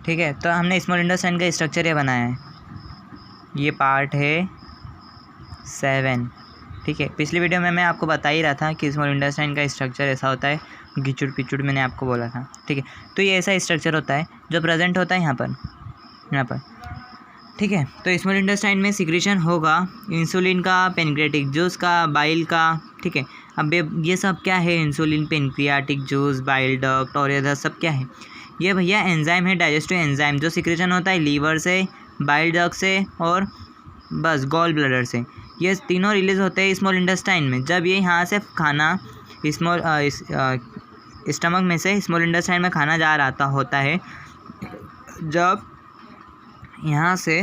ठीक है, तो हमने स्मॉल इंटेस्टाइन का स्ट्रक्चर ये बनाया है, ये पार्ट है 7। ठीक है, पिछली वीडियो में मैं आपको बता ही रहा था कि स्मॉल इंटेस्टाइन का स्ट्रक्चर ऐसा होता है, गिचुड़ पिचुड़ मैंने आपको बोला था। ठीक है, तो ये ऐसा स्ट्रक्चर होता है जो प्रेजेंट होता है यहाँ पर। ठीक है, तो स्मॉल इंटेस्टाइन में सिक्रीशन होगा इंसुलिन का, पेनक्रियाटिक जूस का, बाइल का। ठीक है, अब ये सब क्या है, insulin, pancreatic juice, bile duct और ये सब क्या है, ये भैया एंजाइम है, डाइजेस्टिव एंजाइम जो सिक्रीशन होता है लीवर से, बाइल डक्ट से और बस गॉल ब्लैडर से। ये तीनों रिलीज़ होते हैं स्मॉल इंटेस्टाइन में। जब ये यहाँ से खाना स्टमक में से स्मॉल इंटेस्टाइन में खाना जा रहा होता है, जब यहाँ से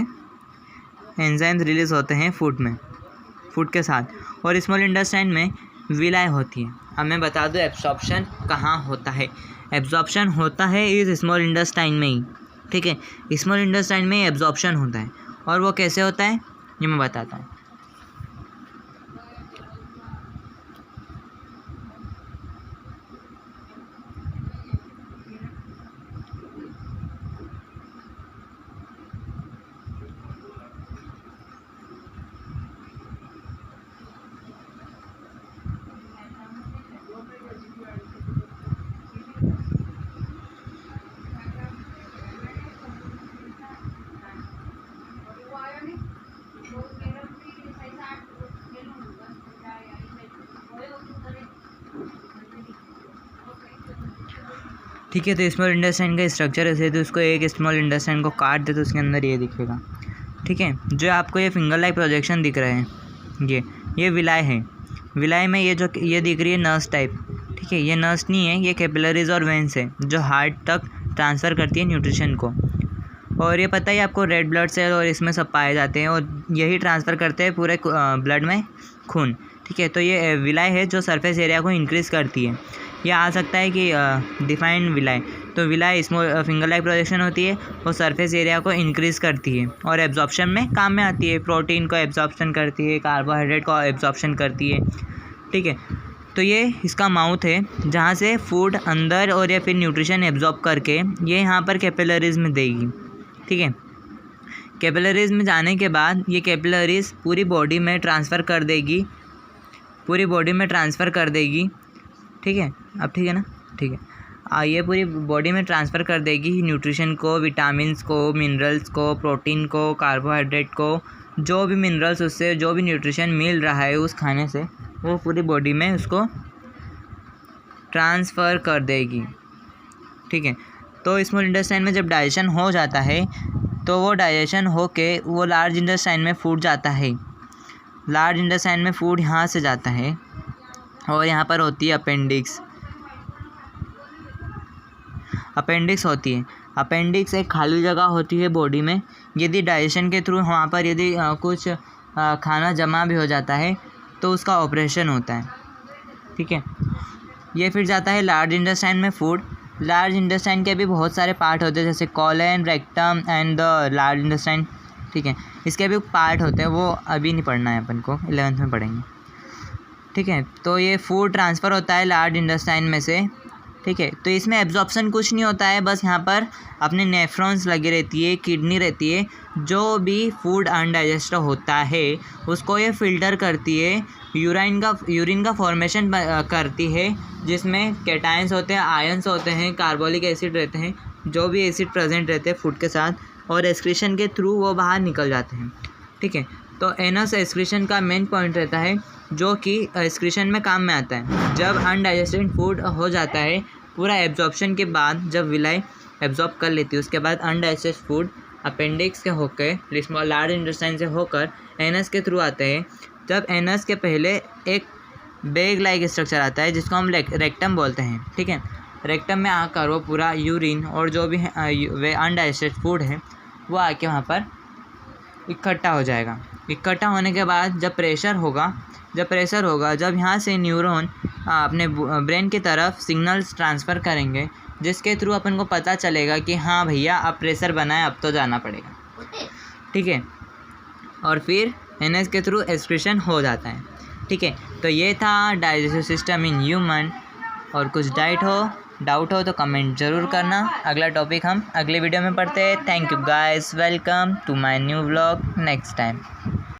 एंजाइम्स रिलीज़ होते हैं फूड के साथ, और स्मॉल इंटेस्टाइन में विलाय होती है। अब मैं बता दूँ एब्जॉर्प्शन कहाँ होता है। एब्जॉर्प्शन होता है इस स्मॉल इंटेस्टाइन में ही। ठीक है, स्मॉल इंटेस्टाइन में एब्जॉर्प्शन होता है, और वो कैसे होता है ये मैं बताता हूँ। ठीक है, तो स्मॉल इंटेस्टाइन का स्ट्रक्चर ऐसे, तो उसको एक स्मॉल इंटेस्टाइन को काट दे तो उसके अंदर ये दिखेगा। ठीक है, जो आपको ये फिंगर लाइक प्रोजेक्शन दिख रहे हैं, ये विलाय है। विलाय में ये दिख रही है नर्स टाइप। ठीक है, ये नर्स नहीं है, ये कैपिलरीज और वेंस है जो हार्ट तक ट्रांसफ़र करती है न्यूट्रिशन को। और ये पता ही आपको रेड ब्लड सेल और इसमें सब पाए जाते हैं, और यही ट्रांसफ़र करते हैं पूरे ब्लड में खून। ठीक है, तो ये विलाय है जो सरफेस एरिया को इंक्रीज़ करती है। यह आ सकता है कि डिफाइंड विलाय, तो विलाय स्मॉल फिंगर लाइक प्रोजेक्शन होती है, वो सरफेस एरिया को इंक्रीज़ करती है और एब्जॉर्प्शन में काम में आती है। प्रोटीन को एब्जॉर्प्शन करती है, कार्बोहाइड्रेट को एब्जॉर्प्शन करती है। ठीक है, तो ये इसका माउथ है जहाँ से फूड अंदर और या फिर न्यूट्रिशन एब्जॉर्ब करके ये यहाँ पर कैपिलरीज में देगी। ठीक है, कैपिलरीज में जाने के बाद ये कैपिलरीज पूरी बॉडी में ट्रांसफ़र कर देगी, ठीक है, अब ठीक है ना। ठीक है, ये पूरी बॉडी में ट्रांसफ़र कर देगी न्यूट्रिशन को, विटामिन्स को, मिनरल्स को, प्रोटीन को, कार्बोहाइड्रेट को, जो भी मिनरल्स उससे जो भी न्यूट्रिशन मिल रहा है उस खाने से, वो पूरी बॉडी में उसको ट्रांसफ़र कर देगी। ठीक है, तो स्मॉल इंटेस्टाइन में जब डाइजेशन हो जाता है तो वो डाइजेशन होके वो लार्ज इंटेस्टाइन में फूड जाता है। लार्ज इंटेस्टाइन में फूड यहाँ से जाता है, और यहाँ पर होती है अपेंडिक्स होती है। अपेंडिक्स एक खाली जगह होती है बॉडी में। यदि डाइजेशन के थ्रू वहाँ पर यदि कुछ खाना जमा भी हो जाता है तो उसका ऑपरेशन होता है। ठीक है, ये फिर जाता है लार्ज इंटेस्टाइन में फूड। लार्ज इंटेस्टाइन के भी बहुत सारे पार्ट होते हैं, जैसे colon, rectum and the large intestine. ठीक है, इसके भी पार्ट होते हैं, वो अभी नहीं पढ़ना है अपन को, 11th में पढ़ेंगे। ठीक है, तो ये फूड ट्रांसफ़र होता है लार्ज इंटेस्टाइन में से। ठीक है, तो इसमें एब्जॉर्प्शन कुछ नहीं होता है, बस यहाँ पर अपने नेफ्रॉन्स लगी रहती है, किडनी रहती है, जो भी फूड अनडाइजेस्ट होता है उसको ये फ़िल्टर करती है, यूरिन का फॉर्मेशन करती है, जिसमें कैटायंस होते हैं, आयंस होते हैं, कार्बोलिक एसिड रहते हैं, जो भी एसिड प्रेजेंट रहते हैं फूड के साथ, और एक्सक्रीशन के थ्रू वो बाहर निकल जाते हैं। ठीक है, तो एनस एक्सक्रीशन का मेन पॉइंट रहता है, जो कि एक्सक्रीशन में काम में आता है। जब अनडाइजेस्टेड फूड हो जाता है, पूरा एब्जॉर्प्शन के बाद जब विलाय एब्जॉर्ब कर लेती है, उसके बाद अनडाइजेस्टेड फूड अपेंडिक्स के होकर लार्ज इंटेस्टाइन से होकर एनस के थ्रू आते हैं। जब एनस के पहले एक बैग लाइक स्ट्रक्चर आता है जिसको हम रेक्टम बोलते हैं। ठीक है, रेक्टम में आकर वो पूरा यूरिन और जो भी वे अनडाइजेस्टेड फूड है वो आके वहाँ पर इकट्ठा हो जाएगा। इकट्ठा होने के बाद जब प्रेशर होगा, जब यहाँ से न्यूरॉन अपने ब्रेन की तरफ सिग्नल्स ट्रांसफ़र करेंगे, जिसके थ्रू अपन को पता चलेगा कि हाँ भैया अब प्रेशर बना है, अब तो जाना पड़ेगा। ठीक है, और फिर एनएस के थ्रू एक्सक्रीशन हो जाता है। ठीक है, तो ये था डाइजेस्टिव सिस्टम इन ह्यूमन। और कुछ डाइट हो डाउट हो तो कमेंट ज़रूर करना। अगला टॉपिक हम अगले वीडियो में पढ़ते हैं। Thank you guys, welcome to my new vlog next time.